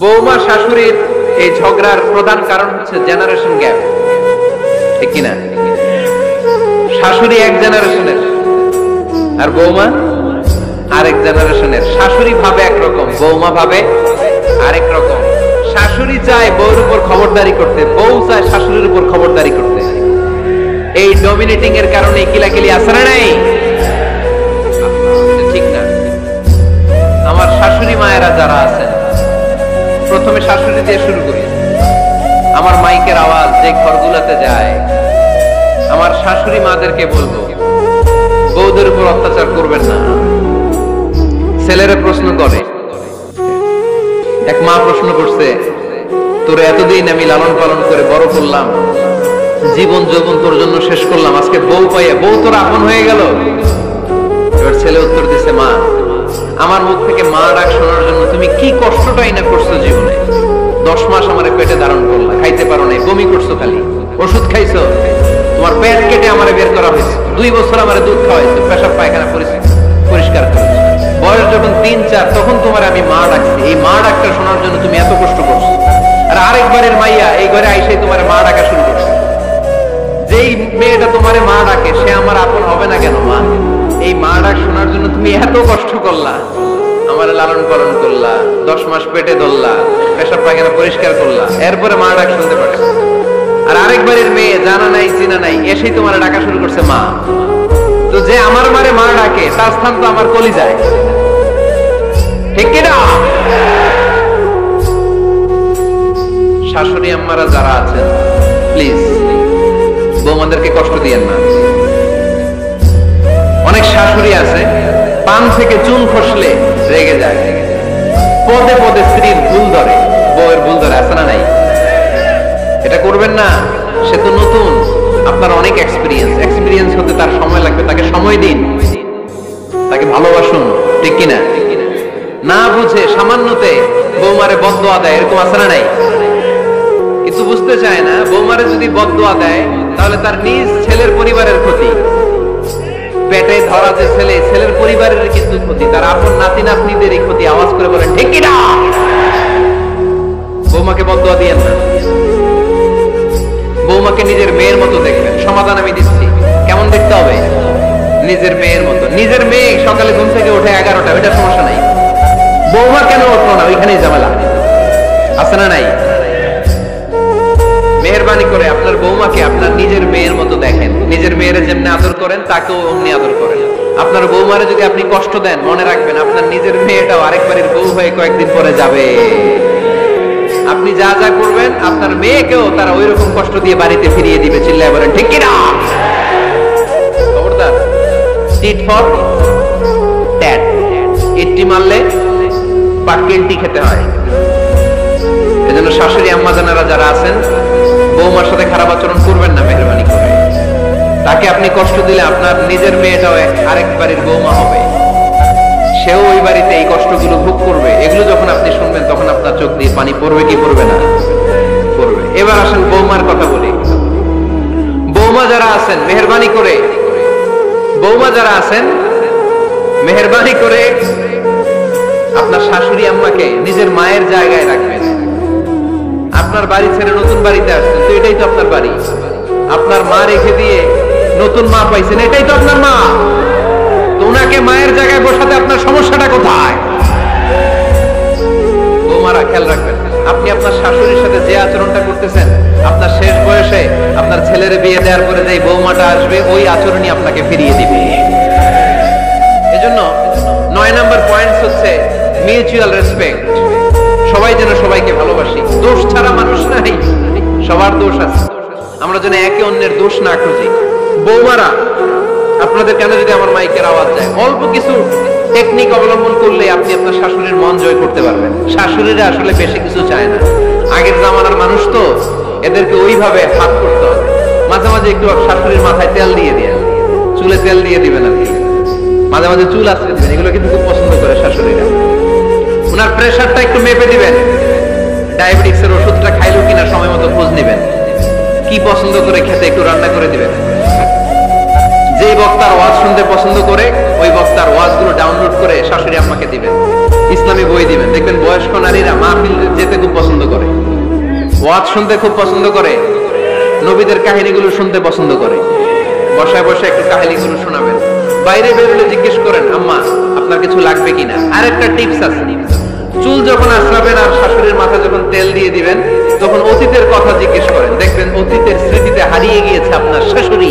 বৌমা শাশুড়ির এই ঝগড়ার প্রধান কারণ হচ্ছে জেনারেশন গ্যাপ, ঠিক কিনা? শাশুড়ি এক জেনারেশনের আর বৌমা আরেক জেনারেশনের। শাশুড়ি ভাবে একরকম, বৌমা ভাবে আরেক রকম। শাশুড়ি চায় বউর উপর খবরদারি করতে, বউ চায় শাশুড়ির উপর খবরদারি করতে। এই ডমিনেটিং এর কারণে কিলাকিলি আছে না নাই? ঠিক না? আমার শাশুড়ি মায়েরা যারা আছেন, প্রথমে শাশুড়ি দিয়ে শুরু করি। আমার মাইকের আওয়াজ যে ঘরগুলোতে যায়, আমার শাশুড়ি মাদেরকে বলবো, বউদের উপর অত্যাচার করবেন না। ছেলেরা প্রশ্ন করে, এক মা প্রশ্ন করছে, তোর এতদিন আমি লালন পালন করে বড় করলাম, জীবন যৌবন তোর জন্য শেষ করলাম, আজকে বউ পাইয়া বউ তোর আপন হয়ে গেল। এবার ছেলে উত্তর দিছে, মা, আমার মুখ থেকে মা ডাক শোনার জন্য তুমি কি কষ্টটাই না করছো জীবনে। 10 মাস আমার পেটে ধারণ করলা, খাইতে পারো নাই, বমি করছো, খালি ওষুধ খাইছো, তোমার পেট কেটে আমার বের করা হয়েছে, 2 বছর আমার দুধ খাওয়াইছো, পেশাব পায়খানা পরিষ্কার করেছো। বয়স যখন 3-4 তখন তোমার আমি মা ডাকছি। এই মা ডাকটা শোনার জন্য তুমি এত কষ্ট করছো। আর আরেকবারের মাইয়া এই ঘরে আইসে তোমার মা ডাকা শুরু করছে। যেই মেয়েটা তোমার মা ডাকে সে আমার আপন হবে না কেন? মা, এই মা ডাক শোনার জন্য তুমি এত কষ্ট করলা, আমার লালন পালন করলা, 10 মাস পেটে ধরলা, পেশাব পায়খানা পরিষ্কার করলা, এরপরে মা ডাক শুনতে পারে। আর আরেকবারের মেয়ে জানা নাই চিনা নাই এসেই তোমার ডাকা শুরু করছে মা। তো যে আমার মারে মা ডাকে তার স্থান তো আমার কলিজায়, ঠিক কিনা? শাশুড়ি আম্মারা যারা আছেন, প্লিজ বৌমাদেরকে কষ্ট দিয়েন না। অনেক শাশুড়ি আছে পান থেকে চুন খসলে রেগে যায়, পদে পদে স্ত্রীর ভুল ধরে, বউয়ের ভুল ধরে, আছে না নাই? এটা করবেন না। সে তো নতুন, আপনার অনেক এক্সপিরিয়েন্স হতে তার সময় লাগবে। তাকে সময় দিন, তাকে ভালোবাসুন, ঠিক কিনা? না বুঝে সামান্যতে বৌমারে বদদোয়া দেয়, এরকম আছে না নাই? কিন্তু বুঝতে চায় না, বৌমারে যদি বদদোয়া দেয় তাহলে তার নিজ ছেলের পরিবারের ক্ষতি। পেটে ধরা যে ছেলে, ছেলের পরিবারের কিন্তু ক্ষতি, তার আপন নাতি নাতনিদেরই ক্ষতি। আওয়াজ করে বলেন ঠিক কিনা? বৌমাকে বদদোয়া দিয়েন না। বৌমাকে নিজের মেয়ের মতো দেখবেন। সমাধান আমি দিচ্ছি, কেমন দেখতে হবে? নিজের মেয়ের মতো। নিজের মেয়ে সকালে ঘুম থেকে ওঠে 11টা, ওইটা সমস্যা নাই। বৌমা কেন উঠলো না, ওইখানেই ঝামেলা, আছে না নাই? মেহেরবানি করে আপনার বৌমাকে আপনার নিজের মেয়ের মতো দেখেন। নিজের মেয়েরে যেমনি আদর করেন তাকেও অমনি আদর করেন। আপনার বৌমারে যদি আপনি কষ্ট দেন, মনে রাখবেন আপনার নিজের মেয়েটাও আরেকবারের বউ হয়ে কয়েকদিন পরে যাবে। আপনি যা যা করবেন আপনার মেয়েকেও তারা ওই রকম কষ্ট দিয়ে বাড়িতে ফিরিয়ে দিবে। চিল্লায় বলেন ঠিক কিনা? খবরদার, টিট ফর ট্যাট। ইট্টি মারলে পাটকেলটি খেতে হয়। এজন্য শাশুড়ি আম্মা জানারা যারা আছেন, বৌমার সাথে খারাপ আচরণ করবেন না মেহেরবানি করে। তাকে আপনি কষ্ট দিলে আপনার নিজের মেয়েটাও আরেকবারের বৌমা হবে, সেও ওই বাড়িতে এই কষ্টগুলো ভোগ করবে। এগুলো যখন আপনি শুনবেন তখন আপনার চোখ দিয়ে পানি পড়বে কি পড়বে না? পড়বে। এবার আসেন বৌমার কথা বলি। বৌমা যারা আছেন মেহেরবানি করে, বৌমা যারা আছেন মেহেরবানি করে আপনার শাশুড়ি আম্মাকে নিজের মায়ের জায়গায় রাখবেন। আপনার বাড়ি ছেড়ে নতুন বাড়িতে আসছেন, তো এটাই তো আপনার বাড়ি। আপনার মা রেখে দিয়ে নতুন মা পাইছেন, এটাই তো আপনার মা। তো ওনাকে মায়ের জায়গায় বসাতে আপনার সমস্যাটা কোথায়? বৌমারা খেয়াল রাখবেন, আপনি আপনার শাশুড়ির সাথে যে আচরণটা করতেছেন, আপনার শেষ বয়সে আপনার ছেলের বিয়ে দেওয়ার পরে যে বৌমাটা আসবে, ওই আচরণই আপনাকে ফিরিয়ে দিবে। এজন্য 9 নম্বর পয়েন্ট হচ্ছে মিউচুয়াল রেসপেক্ট। সবাই যেন সবাইকে ভালোবাসি। দোষ ছাড়া মানুষ নাই, সবার দোষ আছে। আমরা যেন একে অন্যের দোষ না খুঁজি। বৌমারা, আপনাদের কেন যদি আমার মাইকের আওয়াজ যায়, অল্প কিছু টেকনিক অবলম্বন করলে আপনি আপনার শাশুড়ির মন জয় করতে পারবেন। শাশুড়িরা আসলে বেশি কিছু চায় না, আগের জামানার মানুষ তো, এদেরকে ওইভাবে হাত করতে হবে। মাঝে মাঝে একটু শাশুড়ির মাথায় তেল দিয়ে দিয়ে, চুলে তেল দিয়ে দিবেন আর কি, মাঝে মাঝে চুল আঁচড়ে দিবেন। এগুলো কিন্তু খুব পছন্দ করে শাশুড়িরা। ওনার প্রেশারটা একটু মেপে দিবেন, ডায়াবেটিক্সের ওষুধটা খাইলো কিনা সময় মতো খোঁজ নিবেন, কি পছন্দ করে খেতে একটু রান্না করে দিবেন। যে বক্তার ওয়াজ শুনতে পছন্দ করে ওই বক্তার ওয়াজগুলো ডাউনলোড করে শাশুড়ি আম্মাকে দিবেন। ইসলামী বই দিবেন, দেখবেন বয়স্ক নারীরা মাহফিল ওয়াজ শুনতে খুব পছন্দ করে, নবীদের কাহিনীগুলো শুনতে পছন্দ করে। বসায় বসে একটু কাহিনীগুলো শোনাবেন। বাইরে বেরোলে জিজ্ঞেস করেন, আম্মা আপনার কিছু লাগবে কিনা। আরেকটা টিপস আছে, চুল যখন আঁচড়াবেন আর শাশুড়ির মাথায় যখন তেল দিয়ে দিবেন, তখন অতীতের কথা জিজ্ঞেস করেন। দেখবেন অতীতের স্মৃতিতে হারিয়ে গিয়েছে আপনার শাশুড়ি।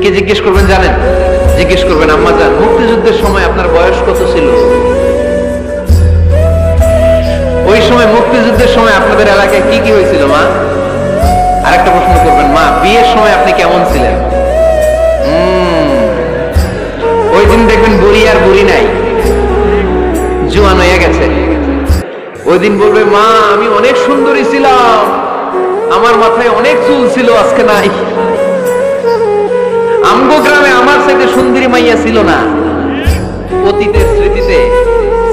কে জিজ্ঞেস করবেন জানেন? জিজ্ঞেস করবেন, আম্মা জান, মুক্তিযুদ্ধের সময় আপনার বয়স কত ছিল? ওই সময় মুক্তিযুদ্ধের সময় আপনাদের এলাকায় কি কি হয়েছিল মা? আরেকটা প্রশ্ন করবেন, মা বিয়ের সময় আপনি কেমন ছিলেন? ওই দিন দেখবেন বুড়ি আর বুড়ি নাই, জোয়ান হয়ে গেছে। ওই দিন বলবে, মা আমি অনেক সুন্দরী ছিলাম, আমার মাথায় অনেক চুল ছিল, আজকে নাই। আমগো গ্রামে আমার সাথে সুন্দরী মাইয়া ছিল না। অতীতের স্মৃতিতে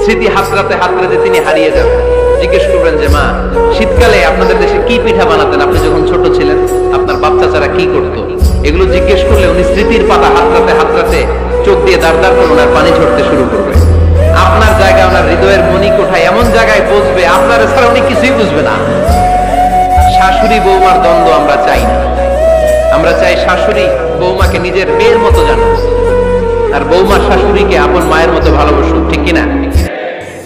স্মৃতি হাতরাতে হাতরাতে তিনি হারিয়ে যাবেন। জিজ্ঞেস করবেন যে, মা শীতকালে আপনাদের দেশে কি পিঠা বানাতেন আপনি যখন ছোট ছিলেন? আপনার বাচ্চা চারা কি করতো? এগুলো জিজ্ঞেস করলে উনি স্মৃতির পাতা হাতরাতে হাতরাতে চোখ দিয়ে দাঁড় দাঁড় করে ওনার পানি ঝরতে শুরু করবে। আপনার জায়গায় ওনার হৃদয়ের মনি কোঠায় এমন জায়গায় বসবে, আপনার ছাড়া উনি কিছুই বুঝবে না। শাশুড়ি বৌমার দ্বন্দ্ব আমরা চাই না। আমরা চাই শাশুড়ি বৌমাকে নিজের মেয়ের মতো জানো, আর বৌমার শাশুড়িকে আপন মায়ের মতো ভালোবাসুক, ঠিক কিনা?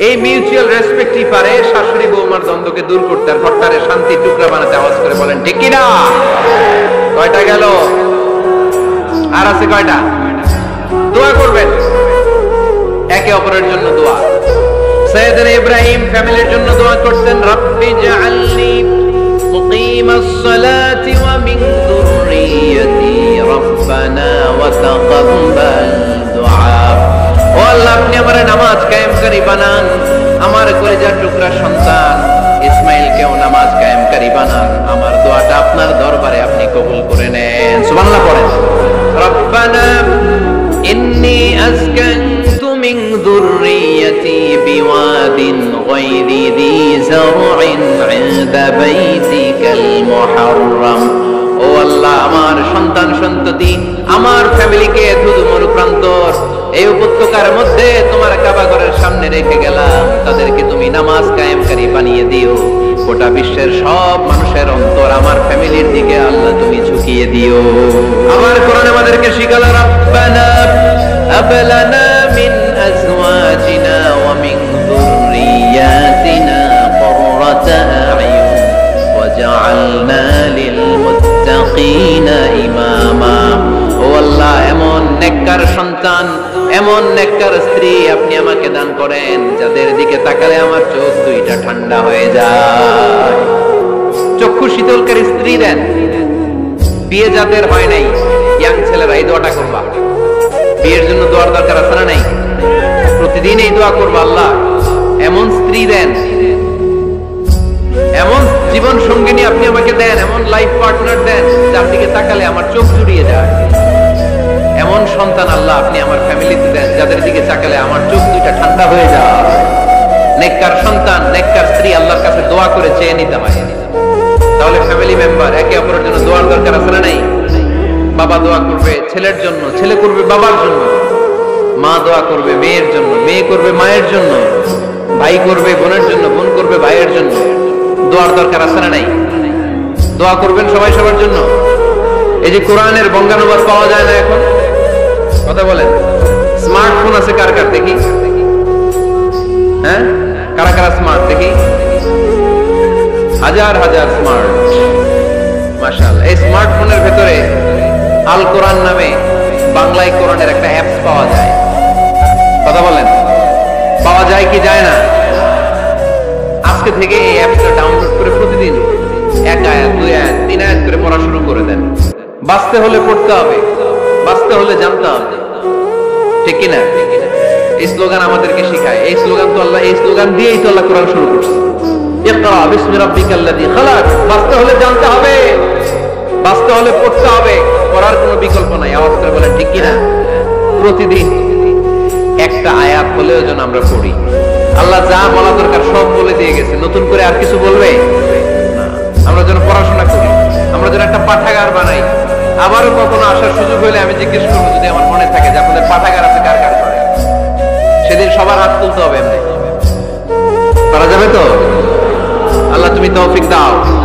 এই মিউচুয়াল রেসপেক্টই পারে শাশুড়ি বৌমার দ্বন্দ্বকে দূর করতে আর ঘরটারে শান্তির টুকরা বানাতে। আওয়াজ করে বলেন ঠিক কিনা? কয়টা গেল? আর আছে কয়টা? দোয়া করবেন একে অপরের জন্য। দোয়া সাইয়েদনা ইব্রাহিম ফ্যামিলির জন্য দোয়া করতেন, রব্বি জাআলনি মুকিমাস সালাতি ওয়া মিন যুররিয়্যতি রব্বানা ওয়া তাকাব্বাল দুআ। ও আল্লাহ, আপনি আমারে নামাজ কায়েমকারী বানান, আমার কলিজার টুকরা সন্তান ইসমাইলকেও নামাজ কায়েমকারী বানান। আমার দোয়াটা আপনার দরবারে আপনি কবুল করে নেন। সুবহানাল্লাহ পড়েন। রব্বানা ইন্নী আসকানতু মিন যুররিয়্যতি বিওয়াদিন গায়রি যী যার'ইন 'ইনদা বাইতিকাল মুহাররাম। ও আল্লাহ, আমার সন্তান সন্ততি, আমার ফ্যামিলিকে ধুধুমরু প্রান্তর এই উপত্যকার মধ্যে তোমার কাবা ঘরের সামনে রেখে গেলাম। তাদেরকে তুমি নামাজ কায়েমকারী বানিয়ে দিও। গোটা বিশ্বের সব মানুষের অন্তর আমার ফ্যামিলির দিকে আল্লাহ তুমি ঝুঁকিয়ে দিও। আমার কোরআন আমাদেরকে শিখালো, রব্বানা হাব লানা মিন আজওয়াজিনা ওয়া মিন যুররিয়াতিনা কুররাতা আ'য়ুন ওয়াজআলনা লিল মুত্তাকিনা ইমামা। ও আল্লাহ, এমন নেককার সন্তান, এমন নেককার স্ত্রী আপনি আমাকে দান করেন যাদের দিকে তাকালে আমার চোখ দুইটা ঠান্ডা হয়ে যায়। চক্ষু শীতলকারী স্ত্রী দেন। বিয়ে যাদের হয় নাই, ইয়াং ছেলেরা এই দোয়াটা করবা। বিয়ের জন্য দোয়ার দরকার আছে না নাই? প্রতিদিন এই দোয়া করবা, আল্লাহ এমন স্ত্রী দেন, এমন জীবন সঙ্গিনী আপনি আমাকে দেন, এমন লাইফ পার্টনার দেন যার দিকে তাকালে আমার চোখ জুড়িয়ে যায়। এমন সন্তান আল্লাহ আপনি আমার ফ্যামিলিতে দেন যাদের দিকে তাকালে আমার চোখ দুইটা ঠান্ডা হয়ে যায়। নেককার সন্তান, নেককার স্ত্রী আল্লাহর কাছে দোয়া করে চেয়ে নিতে হয়। তাহলে ফ্যামিলি মেম্বার একে অপরের জন্য দোয়ার দরকার আছে না নাই? বাবা দোয়া করবে ছেলের জন্য, ছেলে করবে বাবার জন্য, মা দোয়া করবে মেয়ের জন্য, মেয়ে করবে মায়ের জন্য, ভাই করবে বোনের জন্য, বোন করবে ভাইয়ের জন্য। দোয়ার দরকার আছে না নাই? দোয়া করবেন সবাই সবার জন্য। এই যে কোরআনের বঙ্গানুবাদ পাওয়া যায় না এখন, কথা বলেন। স্মার্টফোন আছে কার কার দেখি? হ্যাঁ, কারা কারা স্মার্ট দেখি? হাজার হাজার স্মার্ট, মাশাআল্লাহ। এই স্মার্টফোনের ভেতরে আল কোরআন নামে বাংলায় কোরআনের একটা অ্যাপস পাওয়া যায়। কথা বলেন, পাওয়া যায় কি যায় না? আজকে থেকে এই অ্যাপসটা ডাউনলোড করে প্রতিদিন এক আয়াত, দুই আয়াত, তিন আয়াত করে পড়া শুরু করে দেন। বাঁচতে হলে পড়তে হবে, বাঁচতে হলে জানতে হবে, ঠিক কিনা? এই স্লোগান আমাদেরকে শেখায়। এই স্লোগান তো আল্লাহ, এই স্লোগান দিয়েই তো আল্লাহ কোরআন শুরু করছে। ইকরা বিসমি রাব্বিকাল্লাযী খালাক। বাঁচতে হলে জানতে হবে, বাঁচতে হলে পড়তে হবে, পড়ার কোনো বিকল্প নাই। আওয়াজ করে বলেন ঠিক কিনা? প্রতিদিন একটা আয়াত হলেও যেন আমরা পড়ি। আল্লাহ যা বলা দরকার সব বলে দিয়ে গেছে, নতুন করে আর কিছু বলবে না। আমরা যেন পড়াশোনা করি, আমরা যেন একটা পাঠাগার বানাই। আবারও কখনো আসার সুযোগ হলে আমি জিজ্ঞেস করবো, যদি আমার মনে থাকে যে আপনাদের পাঠাগার আছে কার কার করে, সেদিন সবার হাত তুলতে হবে। এমনি পারা যাবে তো? আল্লাহ তুমি তৌফিক দাও।